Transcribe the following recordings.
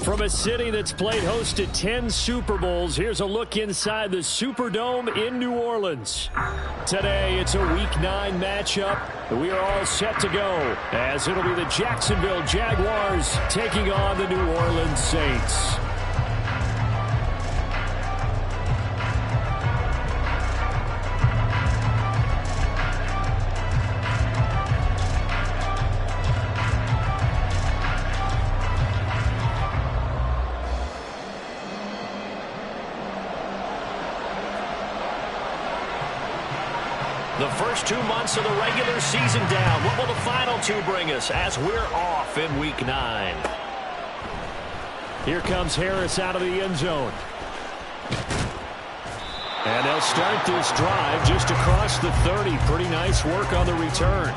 From a city that's played host to 10 Super Bowls, here's a look inside the Superdome in New Orleans. Today, it's a Week 9 matchup. We are all set to go, as it'll be the Jacksonville Jaguars taking on the New Orleans Saints. The first 2 months of the regular season down. What will the final 2 bring us as we're off in Week 9? Here comes Harris out of the end zone. And they'll start this drive just across the 30. Pretty nice work on the return.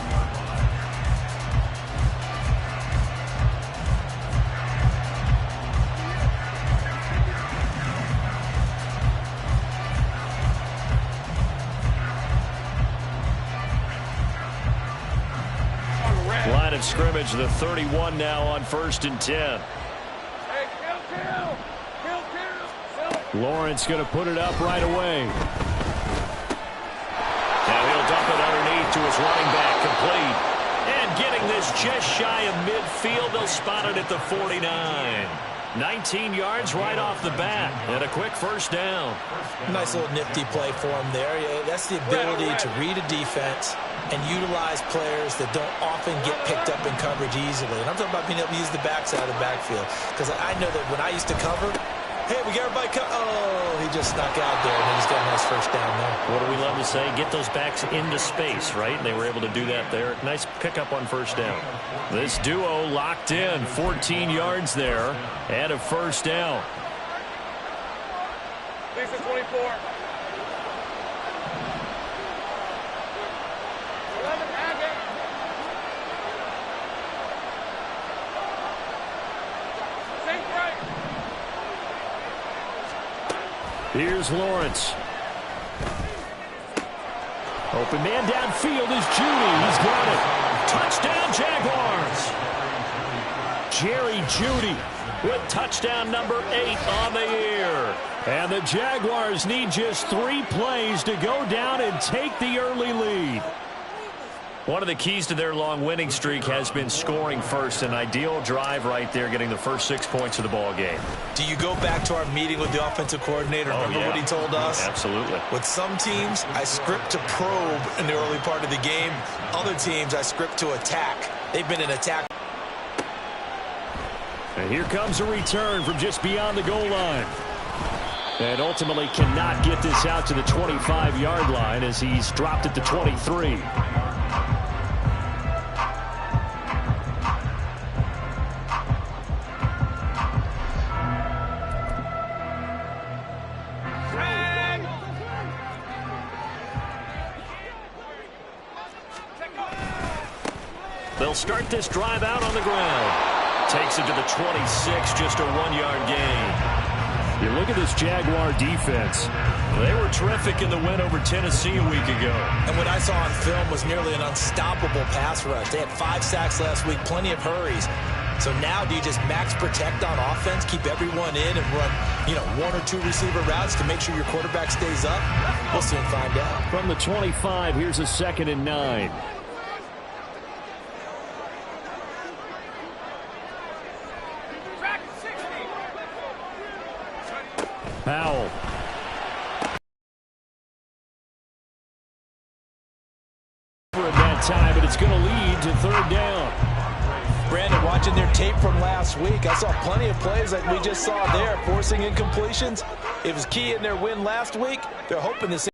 Line of scrimmage, the 31 now on 1st and 10. Lawrence going to put it up right away. Now he'll dump it underneath to his running back, complete. And getting this just shy of midfield, they'll spot it at the 49. 19 yards right off the bat, and a quick first down. Nice little nifty play for him there. Yeah, that's the ability to read a defense and utilize players that don't often get picked up in coverage easily. And I'm talking about being able to use the backside of the backfield. Because I know that when I used to cover, hey, we got everybody oh, he just snuck out there, and he's got a nice first down there. What do we love to say? Get those backs into space, right? And they were able to do that there. Nice pickup on first down. This duo locked in, 14 yards there, and a first down. Lisa 24. 11 Agate. Safe right. Here's Lawrence. Open man downfield is Judy. He's got it. Touchdown, Jaguars. Jerry Judy With touchdown number 8 on the year. And the Jaguars need just 3 plays to go down and take the early lead. One of the keys to their long winning streak has been scoring first. An ideal drive right there, getting the first 6 points of the ball game. Do you go back to our meeting with the offensive coordinator? Remember what he told us? Absolutely. With some teams, I script to probe in the early part of the game. Other teams, I script to attack. They've been an attack. And here comes a return from just beyond the goal line. And ultimately cannot get this out to the 25-yard line as he's dropped at the 23. They'll start this drive out on the ground. Takes it to the 26, just a 1-yard gain. You look at this Jaguar defense. They were terrific in the win over Tennessee a week ago. And what I saw on film was nearly an unstoppable pass rush. They had 5 sacks last week, plenty of hurries. So now do you just max protect on offense, keep everyone in and run, 1 or 2 receiver routes to make sure your quarterback stays up? We'll soon find out. From the 25, here's a 2nd and 9. Powell. At that time, but it's going to lead to 3rd down. Brandon, watching their tape from last week, I saw plenty of plays like we just saw there, forcing incompletions. It was key in their win last week. They're hoping this.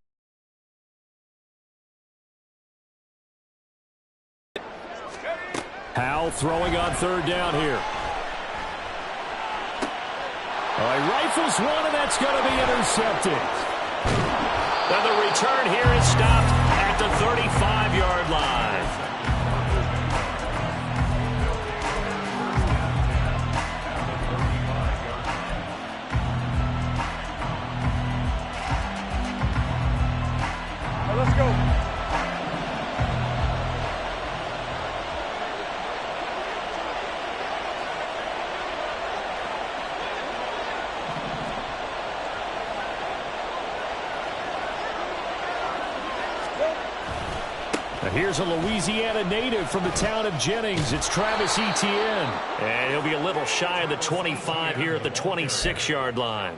Powell throwing on 3rd down here. He rifles one, and that's going to be intercepted. And the return here is stopped at the 35-yard line. Let's go. Here's a Louisiana native from the town of Jennings. It's Travis Etienne. And he'll be a little shy of the 25 here at the 26-yard line.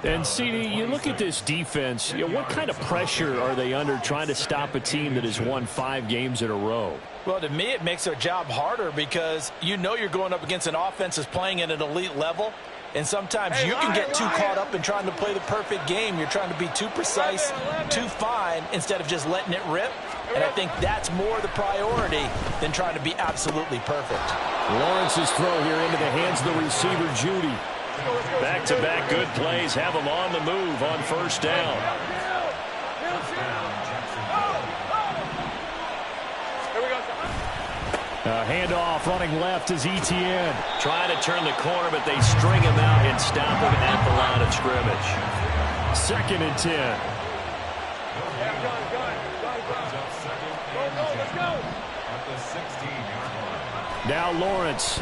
And, CD, you look at this defense, what kind of pressure are they under trying to stop a team that has won 5 games in a row? Well, to me, it makes their job harder because you know you're going up against an offense that's playing at an elite level. And sometimes you can get too caught up in trying to play the perfect game. You're trying to be too precise, too fine, instead of just letting it rip. And I think that's more the priority than trying to be absolutely perfect. Lawrence's throw here into the hands of the receiver, Judy. Back-to-back good plays have them on the move on first down. Handoff running left is Etienne. Trying to turn the corner, but they string him out and stop him at the line of scrimmage. 2nd and 10. Now Lawrence.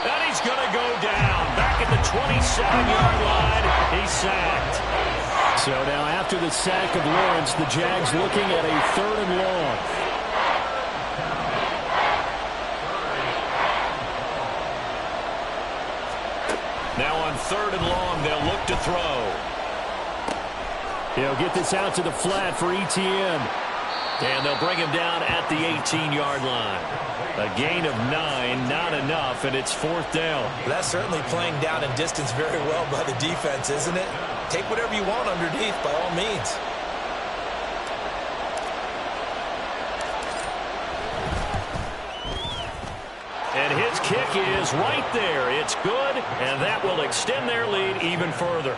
And he's going to go down. Back at the 27-yard line. He's sacked. So now after the sack of Lawrence, the Jags looking at a 3rd and long. Now on 3rd and long, they'll look to throw. He'll get this out to the flat for Etienne. And they'll bring him down at the 18-yard line. A gain of 9, not enough, and it's 4th down. That's certainly playing down in distance very well by the defense, isn't it? Take whatever you want underneath, by all means. And his kick is right there. It's good, and that will extend their lead even further.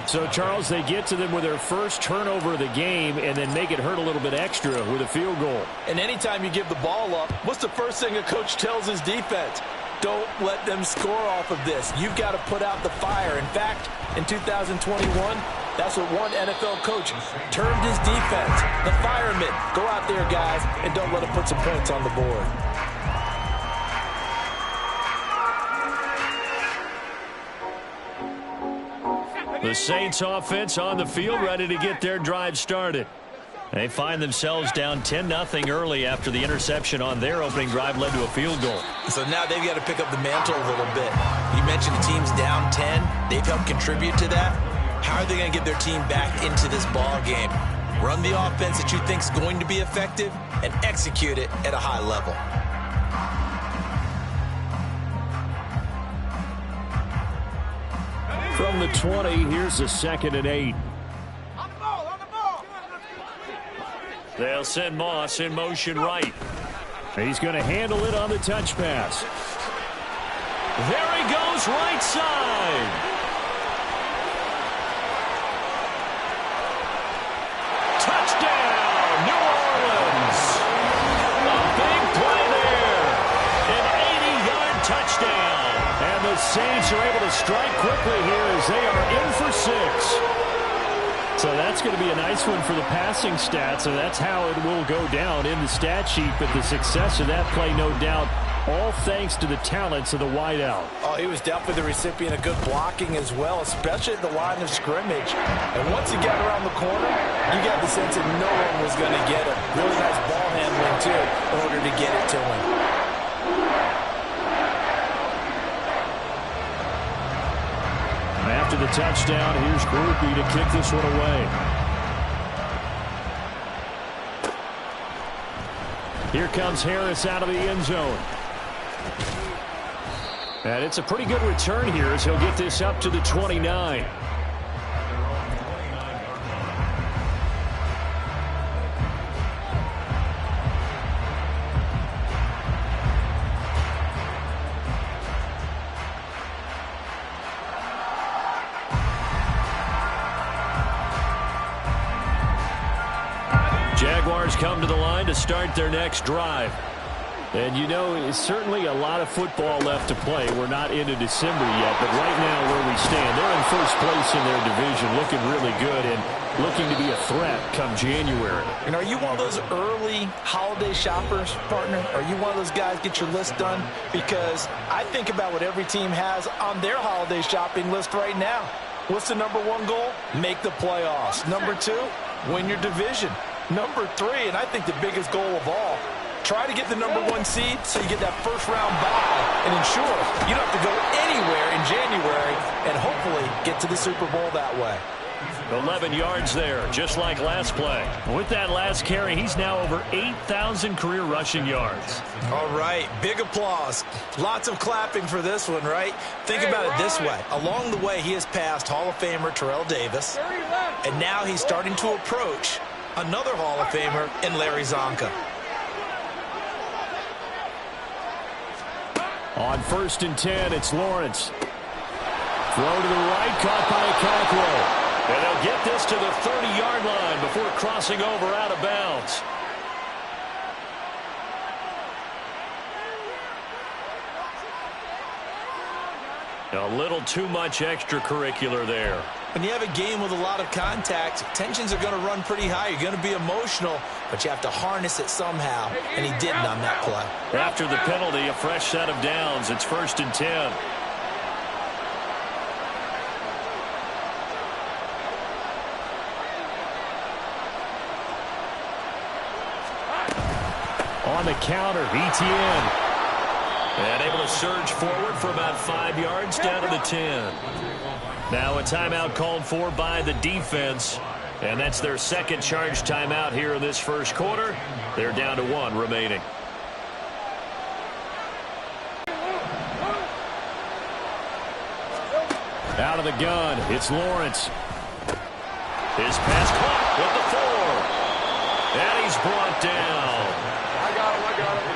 So, Charles, they get to them with their first turnover of the game and then make it hurt a little bit extra with a field goal. And anytime you give the ball up, what's the first thing a coach tells his defense? Don't let them score off of this. You've got to put out the fire. In fact, in 2021, that's what one NFL coach termed his defense. The firemen. Go out there, guys, and don't let them put some points on the board. The Saints offense on the field, ready to get their drive started. They find themselves down 10-0 early after the interception on their opening drive led to a field goal. So now they've got to pick up the mantle a little bit. You mentioned the team's down 10. They've helped contribute to that. How are they going to get their team back into this ball game? Run the offense that you think is going to be effective and execute it at a high level. From the 20, here's the 2nd and 8. On the ball, on the ball. They'll send Moss in motion right. He's going to handle it on the touch pass. There he goes, right side. Touchdown, New Orleans. A big play there. An 80-yard touchdown. And the Saints are able to strike quickly here as they are in for 6. So that's going to be a nice one for the passing stats, and that's how it will go down in the stat sheet. But the success of that play, no doubt, all thanks to the talents of the wideout. Oh, he was definitely the recipient of good blocking as well, especially at the line of scrimmage. And once he got around the corner, you got the sense that no one was going to get him. Really nice ball handling, too, in order to get it to him. After the touchdown, here's Grupe to kick this one away. Here comes Harris out of the end zone. And it's a pretty good return here as he'll get this up to the 29. Jaguars come to the line to start their next drive. And you know, it's certainly a lot of football left to play. We're not into December yet, but right now where we stand, they're in first place in their division, looking really good and looking to be a threat come January. And are you one of those early holiday shoppers, partner? Are you one of those guys get your list done? Because I think about what every team has on their holiday shopping list right now. What's the #1 goal? Make the playoffs. #2, win your division. Number 3, and I think the biggest goal of all, try to get the number 1 seed so you get that first-round bye and ensure you don't have to go anywhere in January and hopefully get to the Super Bowl that way. 11 yards there, just like last play. With that last carry, he's now over 8,000 career rushing yards. All right, big applause. Lots of clapping for this one, right? Think about it this way. Along the way, he has passed Hall of Famer Terrell Davis, and now he's starting to approach another Hall of Famer in Larry Zonka. On 1st and 10, it's Lawrence. Throw to the right, caught by Okonkwo. And they'll get this to the 30-yard line before crossing over out of bounds. A little too much extracurricular there. When you have a game with a lot of contact, tensions are going to run pretty high. You're going to be emotional, but you have to harness it somehow, and he didn't on that play. After the penalty, a fresh set of downs. It's 1st and 10. On the counter, Etienne. And able to surge forward for about 5 yards down to the 10. Now a timeout called for by the defense. And that's their second charge timeout here in this first quarter. They're down to 1 remaining. Out of the gun, it's Lawrence. His pass caught with the 4. And he's brought down. I got him.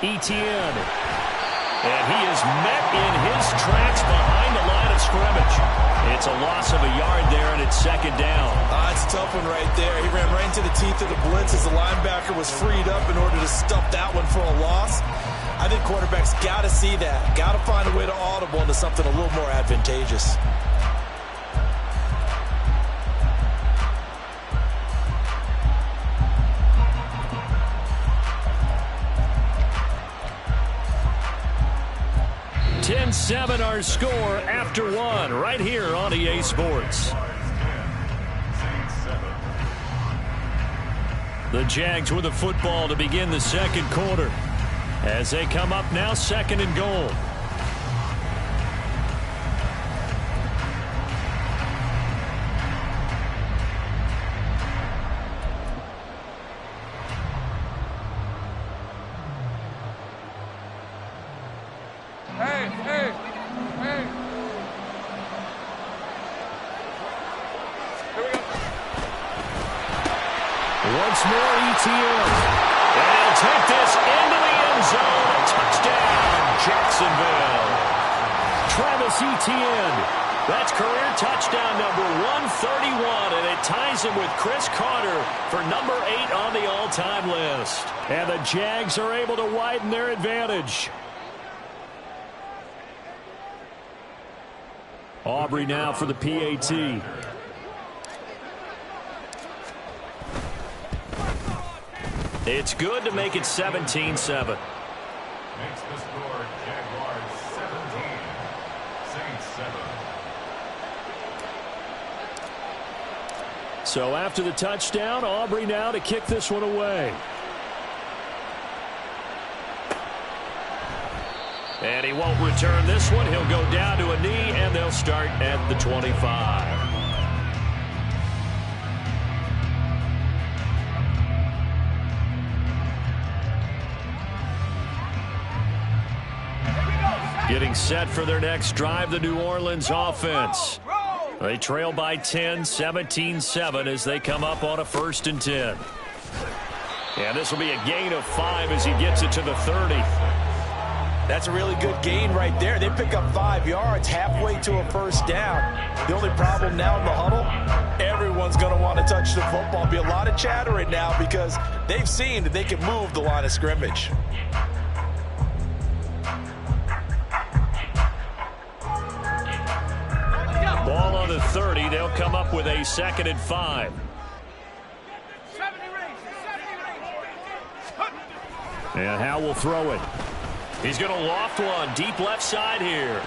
Etienne. And he is met in his tracks behind the line of scrimmage. It's a loss of a yard there, and it's 2nd down. It's a tough one right there. He ran right into the teeth of the blitz as the linebacker was freed up in order to stuff that one for a loss. I think quarterbacks got to see that. Got to find a way to audible into something a little more advantageous. Seven our score after 1 right here on EA Sports. The Jags with the football to begin the second quarter as they come up now 2nd and goal. Once more, Etienne. And he'll take this into the end zone. A touchdown, Jacksonville. Travis Etienne. That's career touchdown number 131, and it ties him with Chris Carter for number 8 on the all-time list. And the Jags are able to widen their advantage. Aubrey now for the PAT. It's good to make it 17-7. Makes the score Jaguars 17, Saints 7. So after the touchdown, Aubrey now to kick this one away. And he won't return this one. He'll go down to a knee, and they'll start at the 25. Getting set for their next drive, the New Orleans offense. They trail by 10, 17-7 as they come up on a 1st and 10. And this will be a gain of 5 as he gets it to the 30. That's a really good gain right there. They pick up 5 yards halfway to a 1st down. The only problem now in the huddle, everyone's going to want to touch the football. Be a lot of chatter right now because they've seen that they can move the line of scrimmage. Ball on the 30. They'll come up with a 2nd and 5. And Howe will throw it. He's going to loft one deep left side here.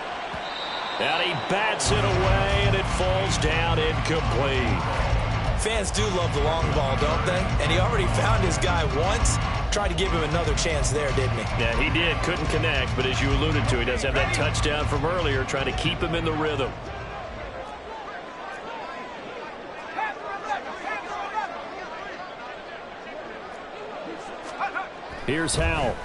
And he bats it away, and it falls down incomplete. Fans do love the long ball, don't they? And he already found his guy once. Tried to give him another chance there, didn't he? Yeah, he did. Couldn't connect, but as you alluded to, he does have that touchdown from earlier, trying to keep him in the rhythm. Here's Howell.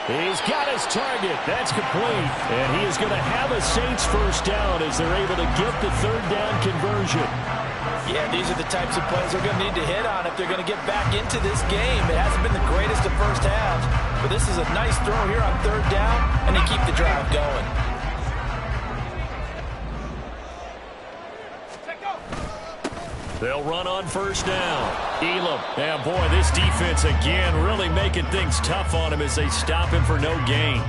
He's got his target. That's complete. And he is going to have a Saints first down as they're able to get the third down conversion. Yeah, these are the types of plays they're going to need to hit on if they're going to get back into this game. It hasn't been the greatest of first halves, but this is a nice throw here on third down, and they keep the drive going. They'll run on first down. Elam. Yeah, boy, this defense again really making things tough on him as they stop him for no gain.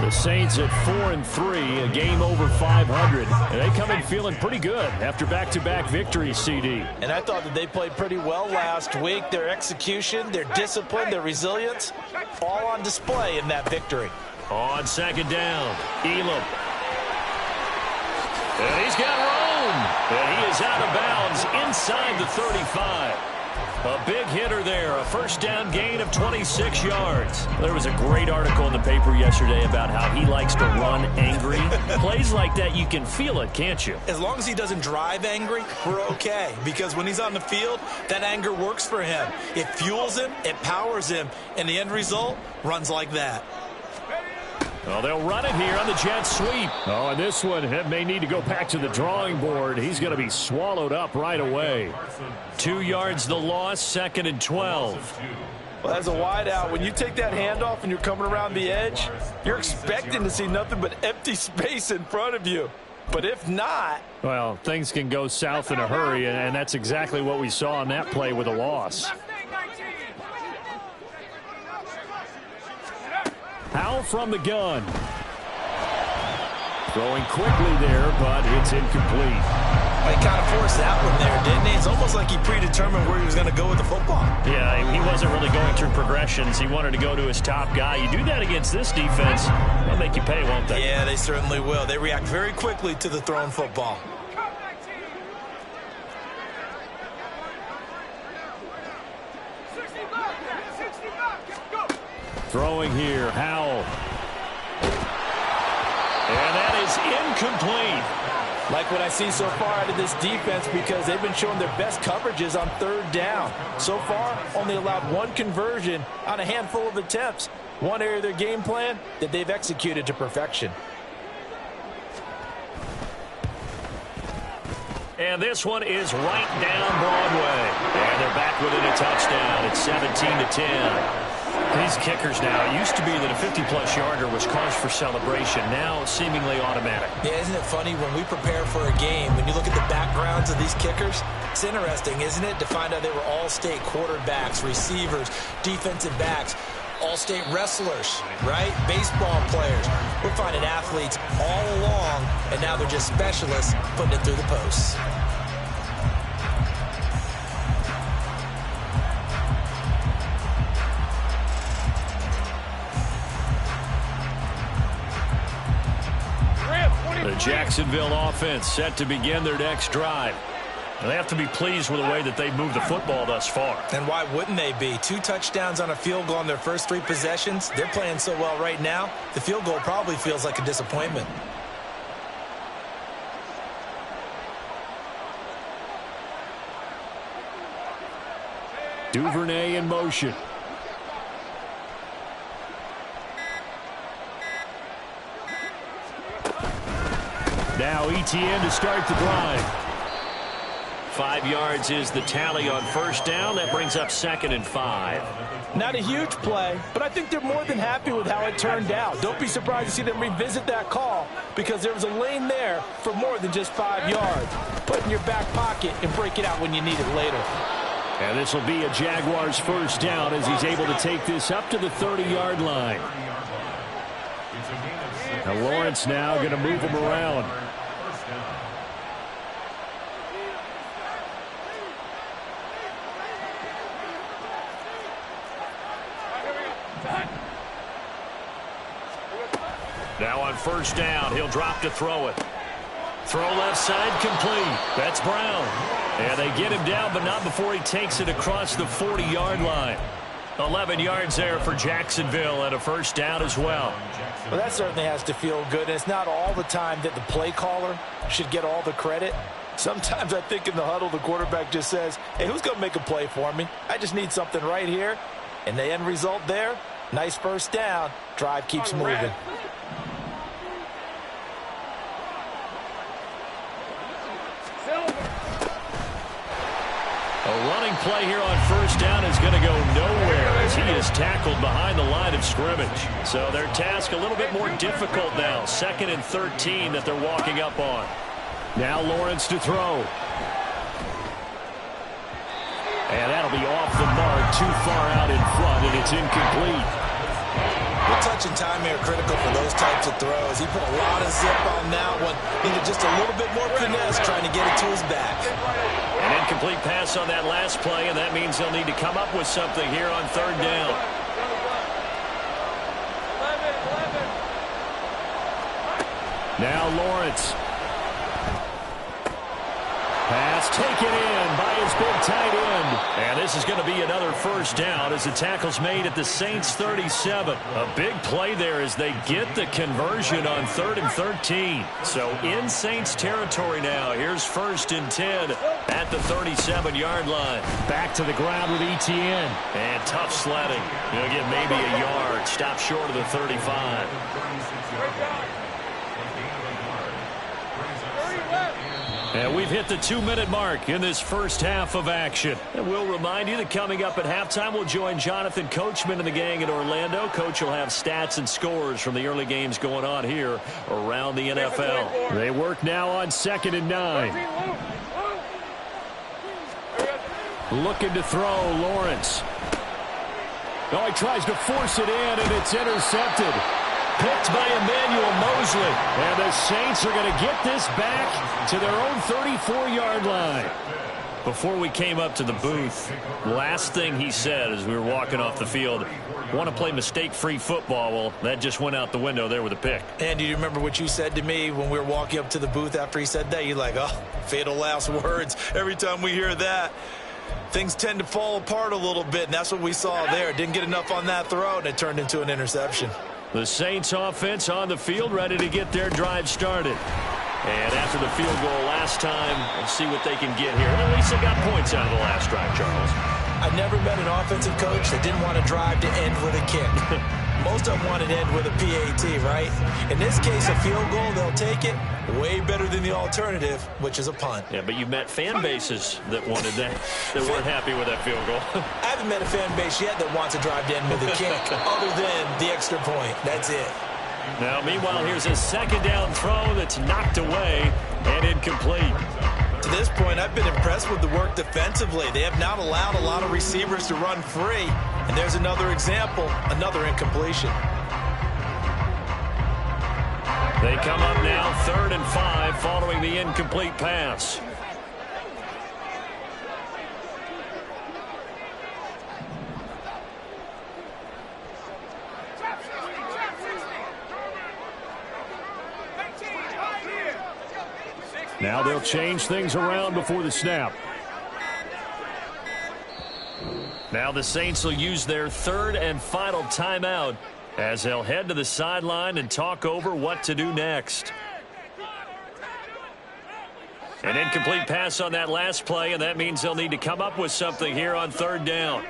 The Saints at 4-3, a game over 500. And they come in feeling pretty good after back-to-back victories, CD. And I thought that they played pretty well last week. Their execution, their discipline, their resilience, all on display in that victory. On second down, Elam. And he's got room. And he is out of bounds inside the 35. A big hitter there, a first down gain of 26 yards. There was a great article in the paper yesterday about how he likes to run angry. Plays like that, you can feel it, can't you? As long as he doesn't drive angry, we're okay. Because when he's on the field, that anger works for him. It fuels him, it powers him, and the end result runs like that. Well, they'll run it here on the jet sweep. Oh, and this one may need to go back to the drawing board. He's going to be swallowed up right away. 2 yards the loss, 2nd and 12. Well, as a wideout, when you take that handoff and you're coming around the edge, you're expecting to see nothing but empty space in front of you. But if not... Well, things can go south in a hurry, and that's exactly what we saw on that play with a loss. Howell from the gun. Throwing quickly there, but it's incomplete. He kind of forced that one there, didn't he? It's almost like he predetermined where he was going to go with the football. Yeah, he wasn't really going through progressions. He wanted to go to his top guy. You do that against this defense, they'll make you pay, won't they? Yeah, they certainly will. They react very quickly to the thrown football. Throwing here, Howell. And that is incomplete. Like what I see so far out of this defense, because they've been showing their best coverages on third down. So far, only allowed one conversion on a handful of attempts. One area of their game plan that they've executed to perfection. And this one is right down Broadway. And they're back within a touchdown. It's 17-10. These kickers now, it used to be that a 50-plus yarder was cause for celebration. Now seemingly automatic. Yeah, isn't it funny when we prepare for a game, when you look at the backgrounds of these kickers, it's interesting, isn't it, to find out they were all-state quarterbacks, receivers, defensive backs, all-state wrestlers, right? Baseball players. We're finding athletes all along, and now they're just specialists putting it through the posts. The Jacksonville offense set to begin their next drive. They have to be pleased with the way that they've moved the football thus far. And why wouldn't they be? 2 touchdowns on a field goal on their first 3 possessions. They're playing so well right now, the field goal probably feels like a disappointment. Duvernay in motion. Now ETN to start the drive. 5 yards is the tally on first down. That brings up 2nd and 5. Not a huge play, but I think they're more than happy with how it turned out. Don't be surprised to see them revisit that call, because there was a lane there for more than just 5 yards. Put it in your back pocket and break it out when you need it later. And this will be a Jaguars first down as he's able to take this up to the 30-yard line. Now Lawrence now going to move him around. Now on first down, he'll drop to throw it. Throw left side complete. That's Brown. And they get him down, but not before he takes it across the 40-yard line. 11 yards there for Jacksonville and a first down as well. Well, that certainly has to feel good. And it's not all the time that the play caller should get all the credit. Sometimes I think in the huddle, the quarterback just says, hey, who's going to make a play for me? I just need something right here. And the end result there, nice first down. Drive keeps moving. A running play here on first down is going to go nowhere as he is tackled behind the line of scrimmage. So their task a little bit more difficult now. 2nd and 13 that they're walking up on. Now Lawrence to throw. And that'll be off the mark, too far out in front, and it's incomplete. The touch and time here are critical for those types of throws. He put a lot of zip on that one. Needed just a little bit more finesse trying to get it to his back. An incomplete pass on that last play, and that means they'll need to come up with something here on third down. Now Lawrence. Pass taken in by his big tight end. And this is going to be another first down as the tackle's made at the Saints 37. A big play there as they get the conversion on 3rd and 13. So in Saints territory now. Here's 1st and 10 at the 37-yard line. Back to the ground with Etienne. And tough sledding. He'll get maybe a yard. Stop short of the 35. And we've hit the 2-minute mark in this first half of action. And we'll remind you that coming up at halftime, we'll join Jonathan Coachman and the gang in Orlando. Coach will have stats and scores from the early games going on here around the NFL. They work now on 2nd and 9. Looking to throw, Lawrence. Oh, he tries to force it in, and it's intercepted. Picked by Emmanuel Mosley. And the Saints are going to get this back to their own 34-yard line. Before we came up to the booth, last thing he said as we were walking off the field, want to play mistake-free football. Well, that just went out the window there with a pick. And do you remember what you said to me when we were walking up to the booth after he said that? You're like, oh, fatal last words. Every time we hear that, things tend to fall apart a little bit, and that's what we saw there. Didn't get enough on that throw, and it turned into an interception. The Saints offense on the field, ready to get their drive started. And after the field goal last time, let's see what they can get here. At least they got points out of the last drive, Charles. I never met an offensive coach that didn't want to drive to end with a kick. Most of them wanted to end with a PAT, right? In this case, a field goal, they'll take it. Way better than the alternative, which is a punt. Yeah, but you've met fan bases that wanted that, that weren't happy with that field goal. I haven't met a fan base yet that wants to drive to end with a kick, other than the extra point. That's it. Now, meanwhile, here's a 2nd down throw that's knocked away and incomplete. To this point, I've been impressed with the work defensively. They have not allowed a lot of receivers to run free. And there's another example, another incompletion. They come up now 3rd and 5 following the incomplete pass. Now they'll change things around before the snap. Now the Saints will use their 3rd and final timeout as they'll head to the sideline and talk over what to do next. An incomplete pass on that last play, and that means they'll need to come up with something here on 3rd down.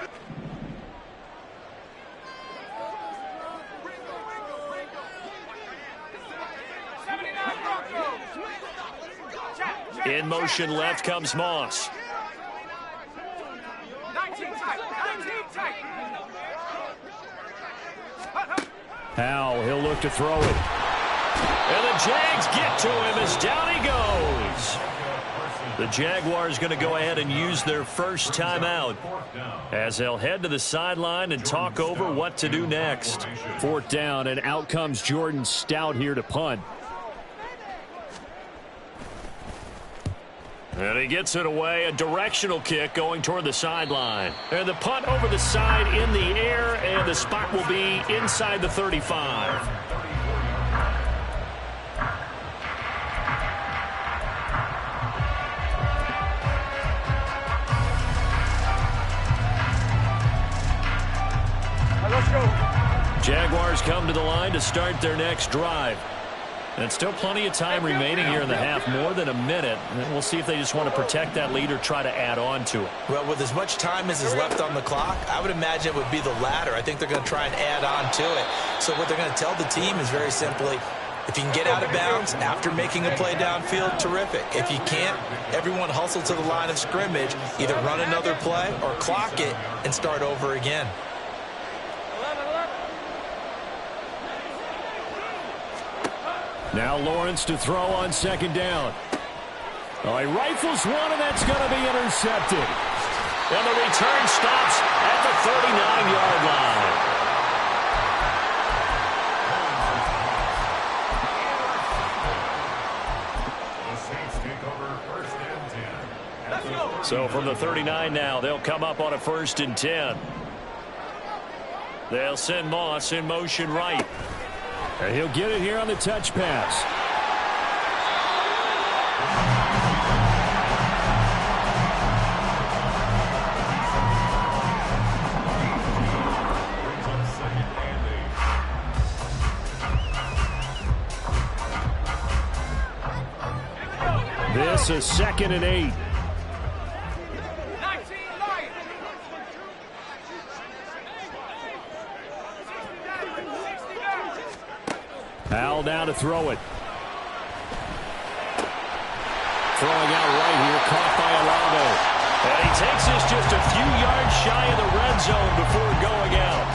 In motion left comes Moss. 19 tight. Howell, he'll look to throw it. And the Jags get to him as down he goes. The Jaguars going to go ahead and use their first timeout as they'll head to the sideline and talk over what to do next. 4th down, and out comes Jordan Stout here to punt. And he gets it away, a directional kick going toward the sideline. And the punt over the side in the air, and the spot will be inside the 35. come to the line to start their next drive. And still plenty of time remaining here in the half, more than a minute. And we'll see if they just want to protect that lead or try to add on to it. Well, with as much time as is left on the clock, I would imagine it would be the latter. I think they're going to try and add on to it. So what they're going to tell the team is very simply, if you can get out of bounds after making a play downfield, terrific. If you can't, everyone hustle to the line of scrimmage, either run another play or clock it and start over again. Now Lawrence to throw on second down. Oh, he rifles one, and that's going to be intercepted. And the return stops at the 39-yard line. The Saints take over first and 10. Let's go. So from the 39 now, they'll come up on a 1st and 10. They'll send Moss in motion right. And he'll get it here on the touch pass. This is 2nd and 8. Howell down to throw it. Throwing out right here, caught by Olave. And he takes this just a few yards shy of the red zone before going out.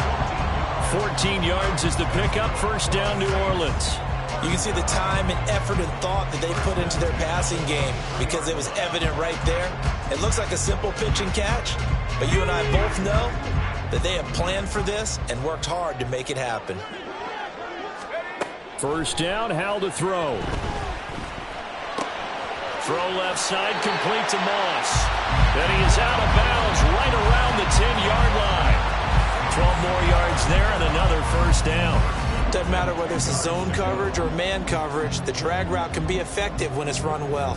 14 yards is the pickup, 1st down New Orleans. You can see the time and effort and thought that they put into their passing game because it was evident right there. It looks like a simple pitch and catch, but you and I both know that they have planned for this and worked hard to make it happen. 1st down, Howell to throw. Throw left side, complete to Moss. Then he is out of bounds right around the 10-yard line. 12 more yards there and another 1st down. Doesn't matter whether it's a zone coverage or man coverage, the drag route can be effective when it's run well.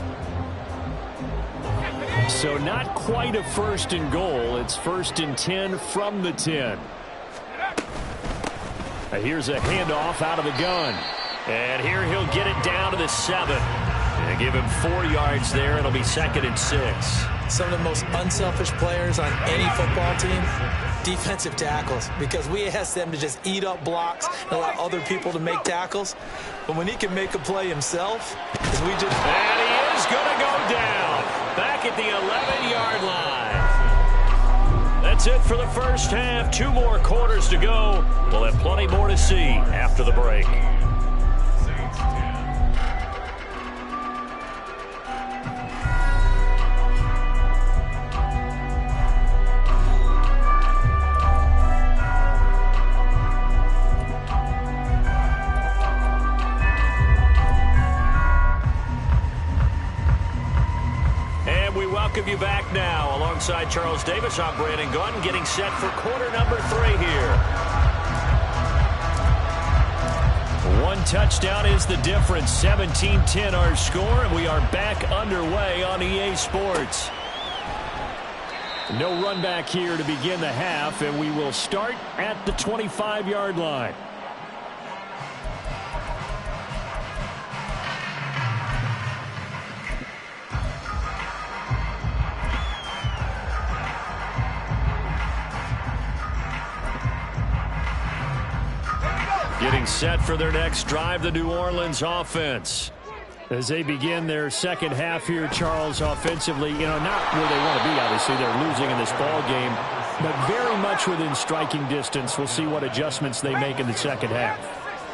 So not quite a 1st and goal. It's 1st and 10 from the 10. Here's a handoff out of the gun. And here he'll get it down to the 7. And give him 4 yards there. It'll be 2nd and 6. Some of the most unselfish players on any football team, defensive tackles, because we ask them to just eat up blocks and allow other people to make tackles. But when he can make a play himself, as we just... And he is going to go down back at the 11-yard line. That's it for the 1st half. 2 more quarters to go. We'll have plenty more to see after the break. Saints 10. Welcome you back now. Alongside Charles Davis, I'm Brandon Gunn, getting set for quarter number 3 here. 1 touchdown is the difference. 17-10 our score, and we are back underway on EA Sports. No run back here to begin the half, and we will start at the 25-yard line. Getting set for their next drive, the New Orleans offense. As they begin their second half here, Charles, offensively, not where they want to be, obviously. They're losing in this ball game, but very much within striking distance. We'll see what adjustments they make in the second half.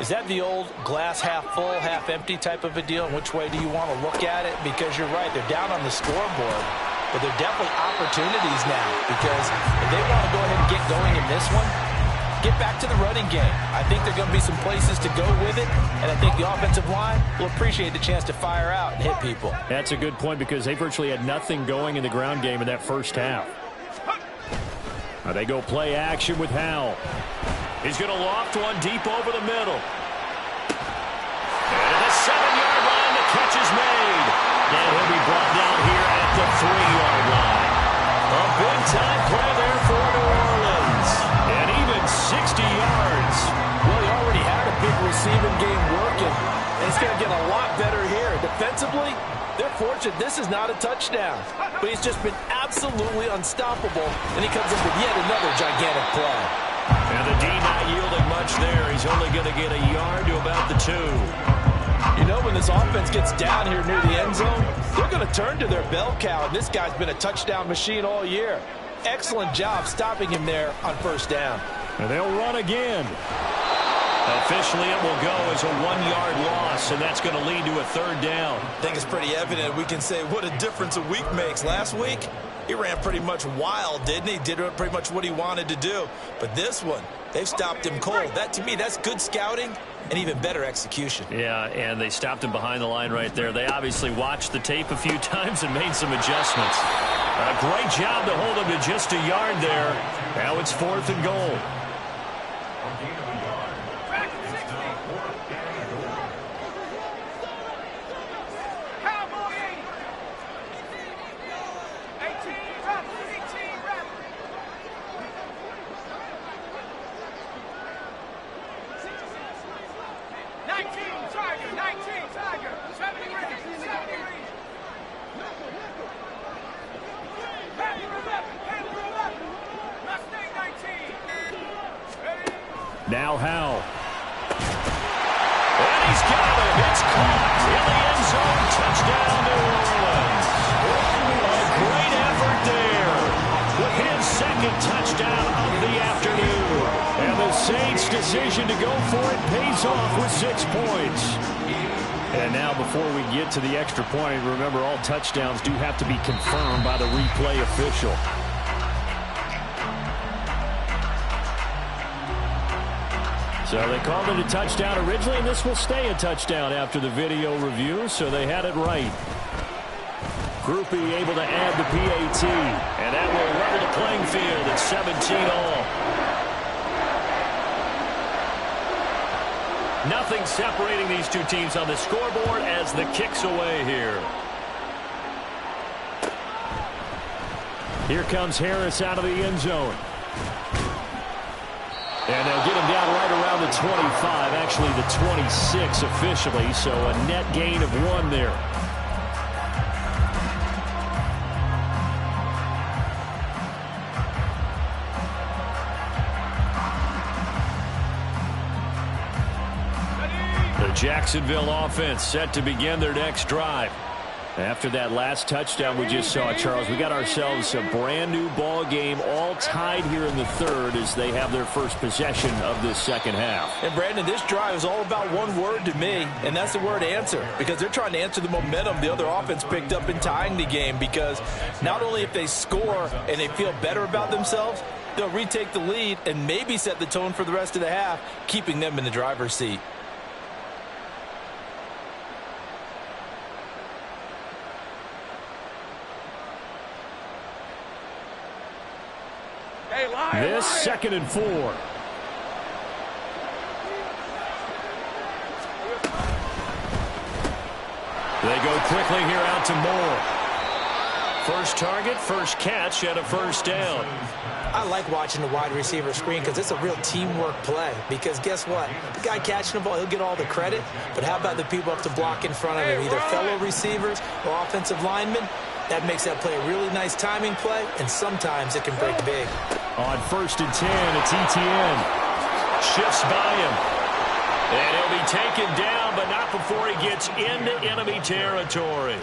Is that the old glass half full, half empty type of a deal? And which way do you want to look at it? Because you're right, they're down on the scoreboard, but they're definitely opportunities now, because if they want to go ahead and get going in this one, get back to the running game. I think there are going to be some places to go with it, and I think the offensive line will appreciate the chance to fire out and hit people. That's a good point, because they virtually had nothing going in the ground game in that first half. Now they go play action with Howell. He's going to loft one deep over the middle. And at the 7-yard line, the catch is made. And he'll be brought down here at the 3-yard line. A big-time play there for New Orleans. And even 60 yards. Well, he already receiving game working, and he's going to get a lot better here. Defensively, they're fortunate this is not a touchdown, but he's just been absolutely unstoppable, and he comes up with yet another gigantic play. And the D not yielding much there. He's only going to get a yard to about the 2. You know, when this offense gets down here near the end zone, they're going to turn to their bell cow, and this guy's been a touchdown machine all year. Excellent job stopping him there on first down. And they'll run again. Officially, it will go as a 1-yard loss, and that's going to lead to a 3rd down. I think it's pretty evident. We can say what a difference a week makes. Last week, he ran pretty much wild, didn't he? Did pretty much what he wanted to do. But this one, they've stopped him cold. That, to me, that's good scouting and even better execution. Yeah, and they stopped him behind the line right there. They obviously watched the tape a few times and made some adjustments. A great job to hold him to just a yard there. Now it's 4th and goal. Now Howell. And he's got it. It's caught in the end zone. Touchdown, New Orleans. A great effort there with his 2nd touchdown of the afternoon. And the Saints' decision to go for it pays off with 6 points. And now before we get to the extra point, remember all touchdowns do have to be confirmed by the replay official. So they called it a touchdown originally, and this will stay a touchdown after the video review, so they had it right. Grupe able to add the PAT, and that will level the playing field at 17 all. Nothing separating these two teams on the scoreboard as the kick's away here. Here comes Harris out of the end zone. And they'll get him down right around the 25, actually the 26 officially, so a net gain of 1 there. The Jacksonville offense set to begin their next drive. After that last touchdown we just saw, Charles, we got ourselves a brand new ball game, all tied here in the 3rd as they have their first possession of this 2nd half. And Brandon, this drive is all about one word to me, and that's the word answer, because they're trying to answer the momentum the other offense picked up in tying the game, because not only if they score and they feel better about themselves, they'll retake the lead and maybe set the tone for the rest of the half, keeping them in the driver's seat. This 2nd and 4. They go quickly here out to Moore. First target, first catch, and a 1st down. I like watching the wide receiver screen because it's a real teamwork play. Because guess what? The guy catching the ball, he'll get all the credit. But how about the people up to block in front of him, either fellow receivers or offensive linemen? That makes that play a really nice timing play, and sometimes it can break big. On 1st and 10, it's Etienne. Shifts by him. And he'll be taken down, but not before he gets into enemy territory.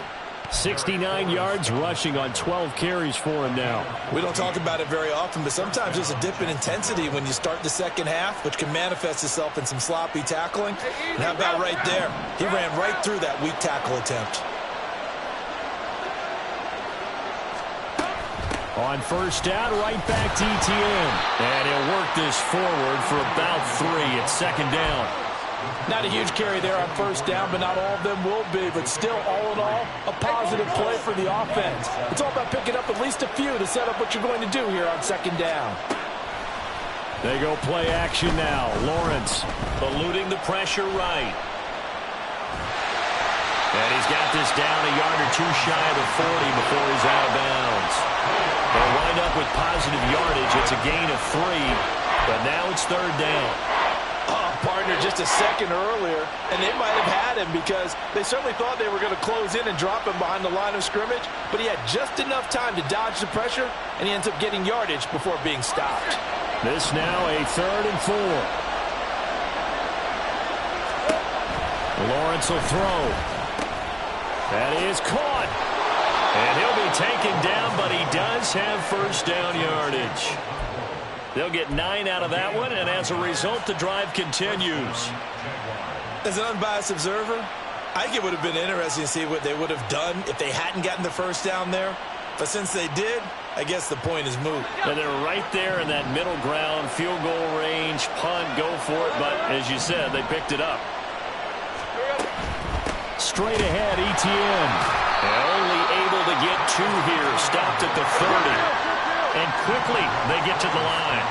69 yards rushing on 12 carries for him now. We don't talk about it very often, but sometimes there's a dip in intensity when you start the 2nd half, which can manifest itself in some sloppy tackling. And how about right there? He ran right through that weak tackle attempt. On 1st down, right back to Etienne. And he'll work this forward for about 3 at 2nd down. Not a huge carry there on 1st down, but not all of them will be. But still, all in all, a positive play for the offense. It's all about picking up at least a few to set up what you're going to do here on 2nd down. They go play action now. Lawrence eluding the pressure right. And he's got this down a yard or 2 shy of the 40 before he's out of bounds. They'll wind up with positive yardage. It's a gain of 3, but now it's 3rd down. partner just a second earlier, and they might have had him because they certainly thought they were going to close in and drop him behind the line of scrimmage, but he had just enough time to dodge the pressure, and he ends up getting yardage before being stopped. This now a 3rd and 4. Lawrence will throw. That is caught. And he'll be taken down, but he does have first down yardage. They'll get 9 out of that one, and as a result, the drive continues. As an unbiased observer, I think it would have been interesting to see what they would have done if they hadn't gotten the first down there. But since they did, I guess the point is moot. And they're right there in that middle ground, field goal range, punt, go for it. But as you said, they picked it up. Straight ahead, Etienne. And only able to get 2 here. Stopped at the 30. And quickly, they get to the line.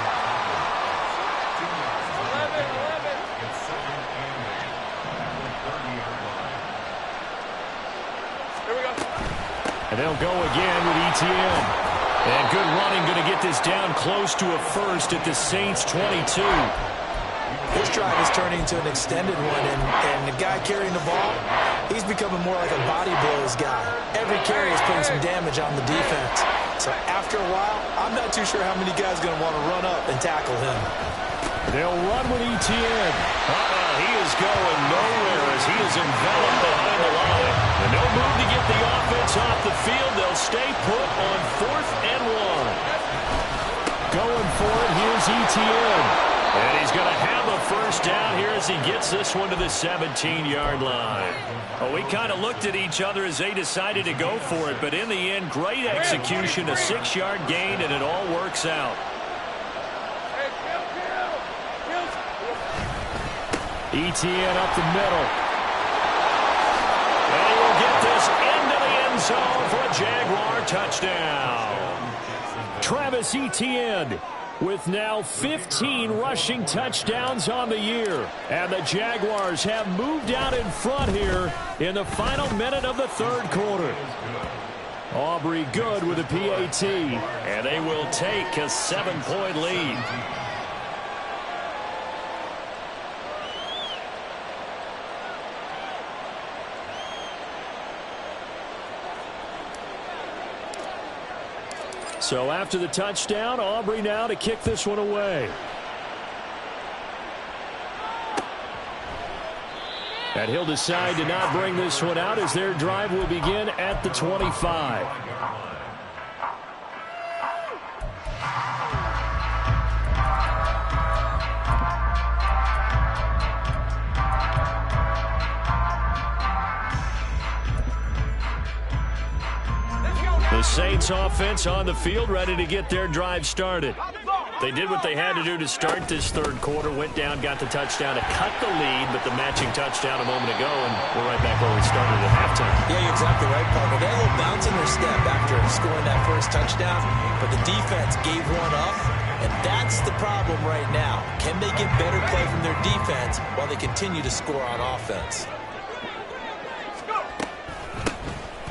And they'll go again with Etienne. And good running, going to get this down close to a first at the Saints' 22. This drive is turning into an extended one, and the guy carrying the ball, he's becoming more like a body blows guy. Every carry is putting some damage on the defense. So after a while, I'm not too sure how many guys are going to want to run up and tackle him. They'll run with Etienne. He is going nowhere as he is enveloped behind the line. And no move to get the offense off the field. They'll stay put on 4th and 1. Going for it, here's Etienne. And he's going to have a first down here as he gets this one to the 17-yard line. Well, we kind of looked at each other as they decided to go for it, but in the end, great execution, a 6-yard gain, and it all works out. Etienne up the middle. And he will get this into the end zone for a Jaguar touchdown. Travis Etienne with now 15 rushing touchdowns on the year. And the Jaguars have moved out in front here in the final minute of the 3rd quarter. Aubrey good with a PAT. And they will take a 7-point lead. So after the touchdown, Aubrey now to kick this one away. And he'll decide to not bring this one out as their drive will begin at the 25. The Saints offense on the field ready to get their drive started. They did what they had to do to start this 3rd quarter, went down, got the touchdown to cut the lead, but the matching touchdown a moment ago, and we're right back where we started at halftime. Yeah, you're exactly right, partner. They had a little bounce in their step after scoring that first touchdown, but the defense gave one up, and that's the problem right now. Can they get better play from their defense while they continue to score on offense?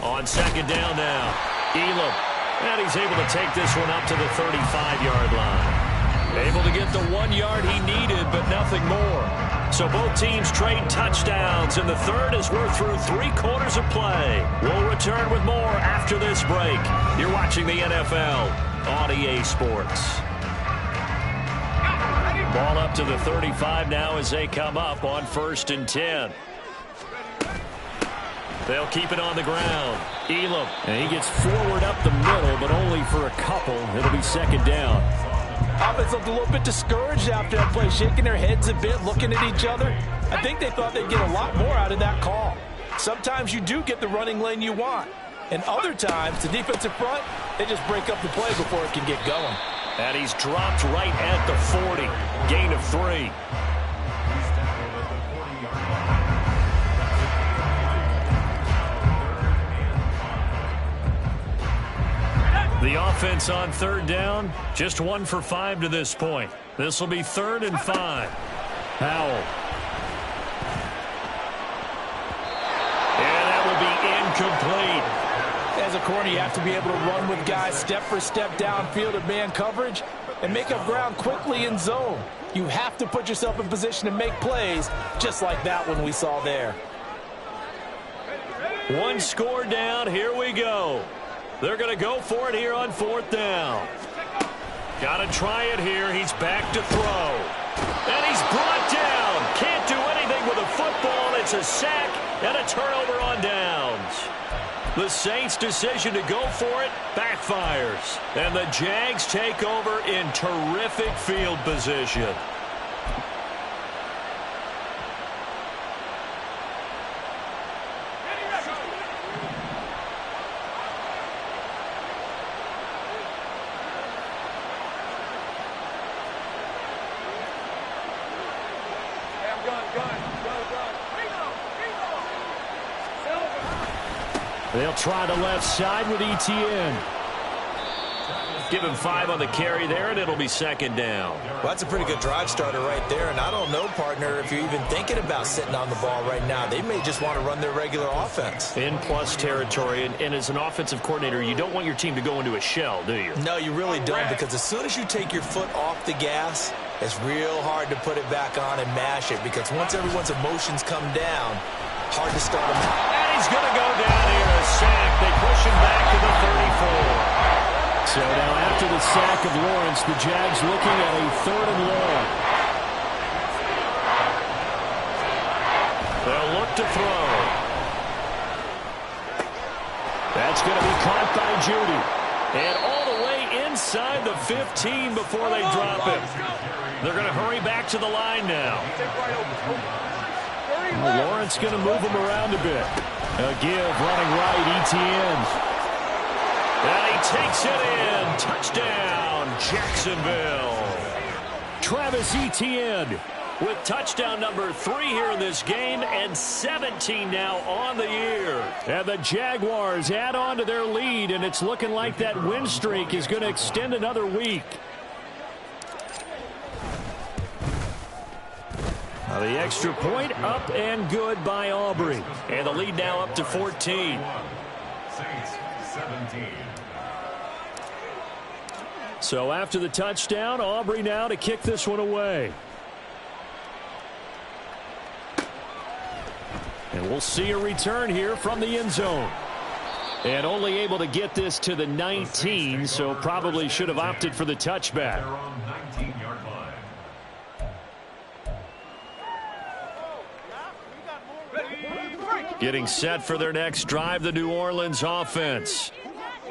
On 2nd down now. Elam, and he's able to take this one up to the 35-yard line. Able to get the 1 yard he needed, but nothing more. So both teams trade touchdowns in the 3rd as we're through 3 quarters of play. We'll return with more after this break. You're watching the NFL on EA Sports. Ball up to the 35 now as they come up on 1st and 10. They'll keep it on the ground. Elam, and he gets forward up the middle, but only for a couple. It'll be 2nd down. Offense looked a little bit discouraged after that play, shaking their heads a bit, looking at each other. I think they thought they'd get a lot more out of that call. Sometimes you do get the running lane you want, and other times, the defensive front, they just break up the play before it can get going. And he's dropped right at the 40. Gain of 3. The offense on 3rd down, just 1 for 5 to this point. This will be 3rd and 5. Howell. And that will be incomplete. As a corner, you have to be able to run with guys step for step downfield at man coverage and make up ground quickly in zone. You have to put yourself in position to make plays, just like that one we saw there. One score down. Here we go. They're going to go for it here on 4th down. Got to try it here. He's back to throw. And he's brought down. Can't do anything with a football. It's a sack and a turnover on downs. The Saints' decision to go for it backfires. And the Jags take over in terrific field position. They'll try the left side with Etienne. Give him 5 on the carry there, and it'll be 2nd down. Well, that's a pretty good drive starter right there. And I don't know, partner, if you're even thinking about sitting on the ball right now. They may just want to run their regular offense. In plus territory, and as an offensive coordinator, you don't want your team to go into a shell, do you? No, you really don't, because as soon as you take your foot off the gas, it's real hard to put it back on and mash it, because once everyone's emotions come down, hard to start them. And he's going to go down here, a sack. They push him back to the 34. So now after the sack of Lawrence, the Jags looking at a 3rd and long. They'll look to throw. That's going to be caught by Judy. And all the way inside the 15 before they drop him. They're going to hurry back to the line now. Well, Lawrence going to move him around a bit. A give running right, Etienne. And he takes it in. Touchdown, Jacksonville. Travis Etienne with touchdown number 3 here in this game, and 17 now on the year. And the Jaguars add on to their lead, and it's looking like that win streak is going to extend another week. Now the extra point up and good by Aubrey. And the lead now up to 14. Saints 17. So after the touchdown, Aubrey now to kick this one away. And we'll see a return here from the end zone. And only able to get this to the 19, so probably should have opted for the touchback. They're on 19-yard line. Getting set for their next drive, the New Orleans offense.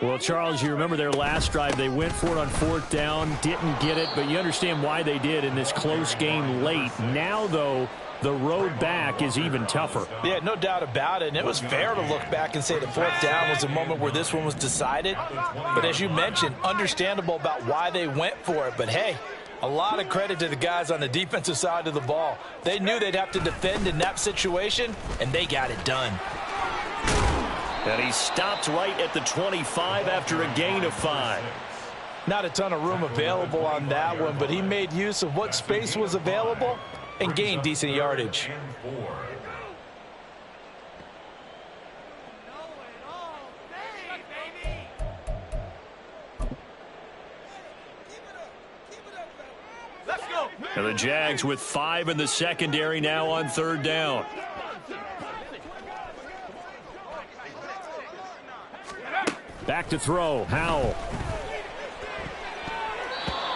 Well, Charles, you remember their last drive. They went for it on 4th down, didn't get it, but you understand why they did in this close game late. Now, though, the road back is even tougher. Yeah, no doubt about it. And it was fair to look back and say the 4th down was a moment where this one was decided. But as you mentioned, understandable about why they went for it. But, hey, a lot of credit to the guys on the defensive side of the ball. They knew they'd have to defend in that situation, and they got it done. And he stopped right at the 25 after a gain of 5. Not a ton of room available on that one, but he made use of what space was available and gained decent yardage. And the Jags with 5 in the secondary now on 3rd down. Back to throw, Howell.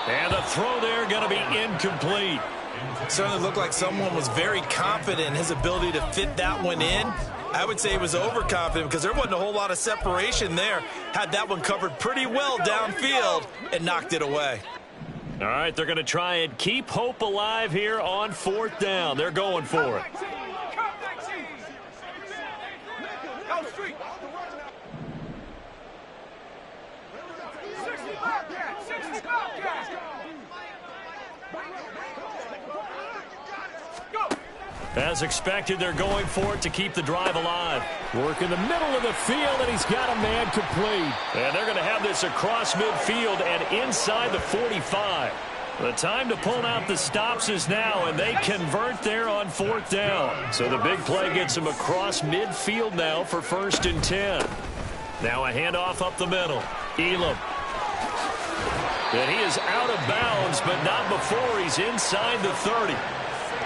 And the throw there going to be incomplete. Certainly looked like someone was very confident in his ability to fit that one in. I would say he was overconfident because there wasn't a whole lot of separation there. Had that one covered pretty well downfield and knocked it away. All right, they're going to try and keep hope alive here on 4th down. They're going for it. As expected, they're going for it to keep the drive alive. Work in the middle of the field, and he's got a man complete. And they're going to have this across midfield and inside the 45. The time to pull out the stops is now, and they convert there on 4th down. So the big play gets them across midfield now for 1st and 10. Now a handoff up the middle. Elam. And he is out of bounds, but not before he's inside the 30.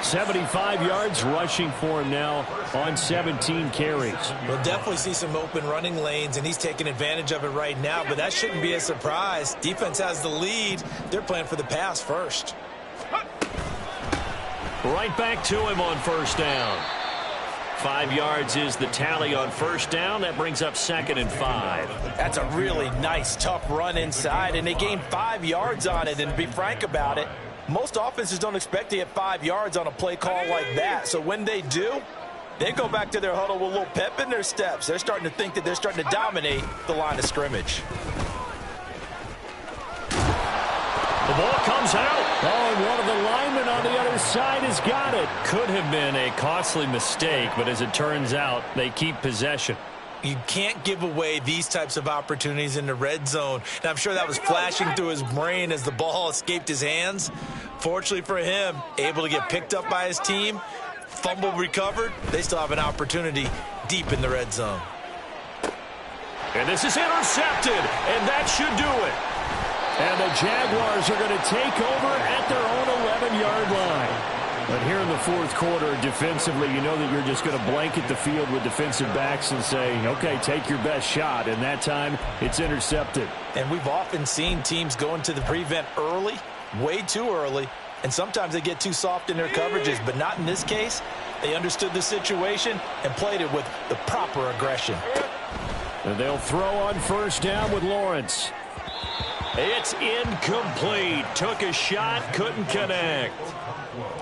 75 yards rushing for him now on 17 carries. We'll definitely see some open running lanes, and he's taking advantage of it right now, but that shouldn't be a surprise. Defense has the lead. They're playing for the pass first. Right back to him on first down. 5 yards is the tally on first down. That brings up 2nd and 5. That's a really nice, tough run inside, and they gained 5 yards on it. And to be frank about it, most offenses don't expect to get 5 yards on a play call like that. So when they do, they go back to their huddle with a little pep in their steps. They're starting to think that they're starting to dominate the line of scrimmage. The ball comes out. Oh, and one of the linemen on the other side has got it. Could have been a costly mistake, but as it turns out, they keep possession. You can't give away these types of opportunities in the red zone. And I'm sure that was flashing through his brain as the ball escaped his hands. Fortunately for him, able to get picked up by his team, fumble recovered. They still have an opportunity deep in the red zone. And this is intercepted, and that should do it. And the Jaguars are going to take over at their own 11-yard line. But here in the fourth quarter, defensively, you know that you're just going to blanket the field with defensive backs and say, okay, take your best shot. And that time, it's intercepted. And we've often seen teams go into the prevent early, way too early, and sometimes they get too soft in their coverages. But not in this case. They understood the situation and played it with the proper aggression. And they'll throw on first down with Lawrence. It's incomplete. Took a shot, couldn't connect.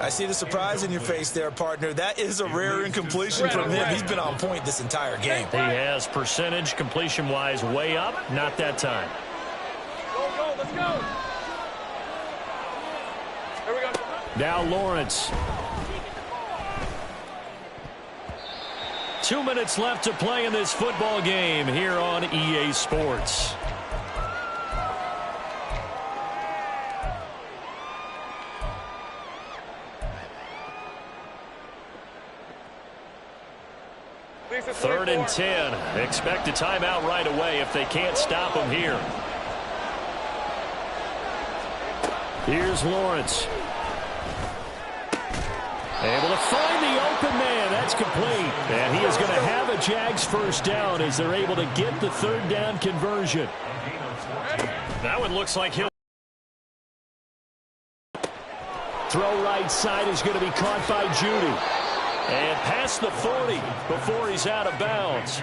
I see the surprise in your face there, partner. That is a rare incompletion from him. He's been on point this entire game. He has percentage completion-wise way up. Not that time. Go, let's go. Here we go. Now Lawrence. 2 minutes left to play in this football game here on EA Sports. Third and 10. Expect a timeout right away if they can't stop him here. Here's Lawrence. Able to find the open man. That's complete. And he is going to have a Jags first down as they're able to get the third down conversion. That one looks like he'll. Throw right side is going to be caught by Judy. And past the 40 before he's out of bounds.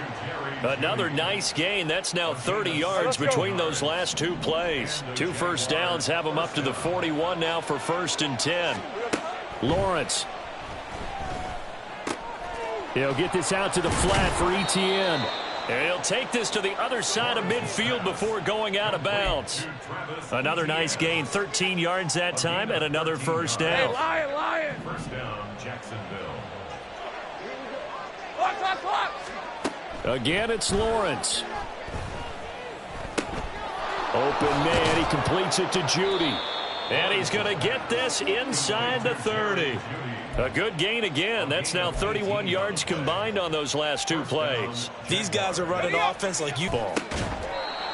Another nice gain. That's now 30 yards between those last two plays. 2 first downs have him up to the 41 now for 1st and 10. Lawrence. He'll get this out to the flat for Etienne. And he'll take this to the other side of midfield before going out of bounds. Another nice gain, 13 yards that time, and another first down. Hey, Lion. First down, Jacksonville. Clock. Again, it's Lawrence. Open man. He completes it to Judy. And he's going to get this inside the 30. A good gain again. That's now 31 yards combined on those last 2 plays. These guys are running offense like you ball.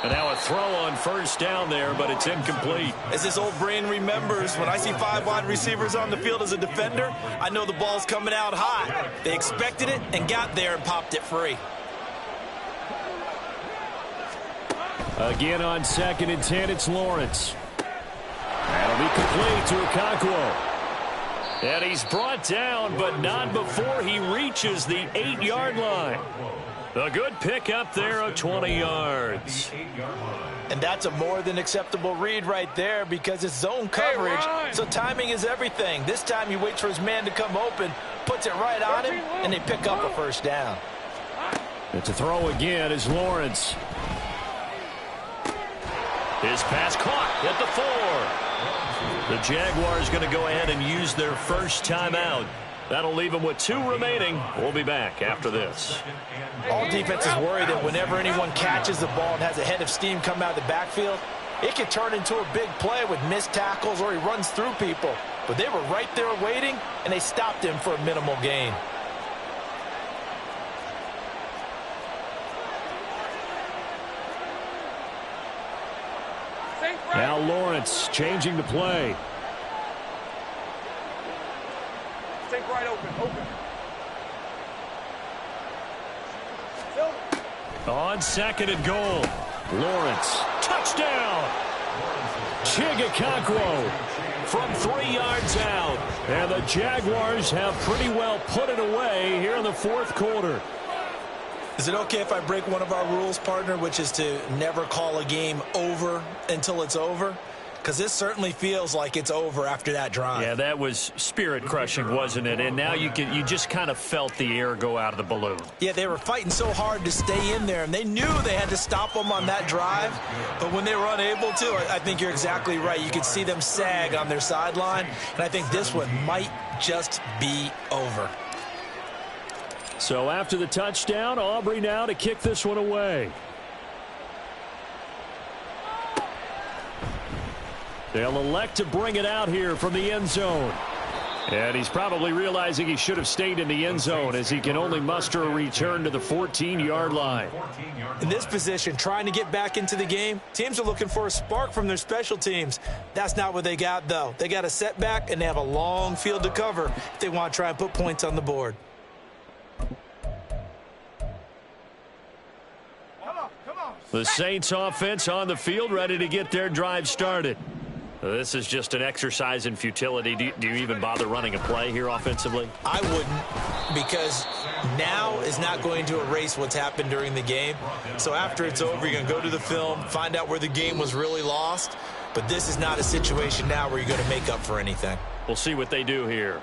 And now a throw on first down there, but it's incomplete. As this old brain remembers, when I see 5 wide receivers on the field as a defender, I know the ball's coming out hot. They expected it and got there and popped it free. Again on 2nd and 10, it's Lawrence. That'll be complete to Okonkwo. And he's brought down, but not before he reaches the 8-yard line. A good pickup there of 20 yards. And that's a more than acceptable read right there because it's zone coverage, so timing is everything. This time he waits for his man to come open, puts it right on him, and they pick up a first down. And to throw again is Lawrence. His pass caught at the 4. The Jaguars going to go ahead and use their first timeout. That'll leave them with 2 remaining. We'll be back after this. All defenses worry that whenever anyone catches the ball and has a head of steam come out of the backfield, it can turn into a big play with missed tackles or he runs through people. But they were right there waiting, and they stopped him for a minimal gain. Now Lawrence changing the play. Take right open. On 2nd and goal. Lawrence. Touchdown. Chigakakwo from 3 yards out. And the Jaguars have pretty well put it away here in the 4th quarter. Is it okay if I break one of our rules, partner, which is to never call a game over until it's over? Because this certainly feels like it's over after that drive. Yeah, that was spirit-crushing, wasn't it? And now you just kind of felt the air go out of the balloon. Yeah, they were fighting so hard to stay in there, and they knew they had to stop them on that drive. But when they were unable to, I think you're exactly right. You could see them sag on their sideline, and I think this one might just be over. So after the touchdown, Aubrey now to kick this one away. They'll elect to bring it out here from the end zone. And he's probably realizing he should have stayed in the end zone as he can only muster a return to the 14-yard line. In this position, trying to get back into the game, teams are looking for a spark from their special teams. That's not what they got, though. They got a setback, and they have a long field to cover if they want to try and put points on the board. The Saints offense on the field, ready to get their drive started. This is just an exercise in futility. Do you even bother running a play here offensively? I wouldn't, because now is not going to erase what's happened during the game. So after it's over, you're going to go to the film, find out where the game was really lost. But this is not a situation now where you're going to make up for anything. We'll see what they do here.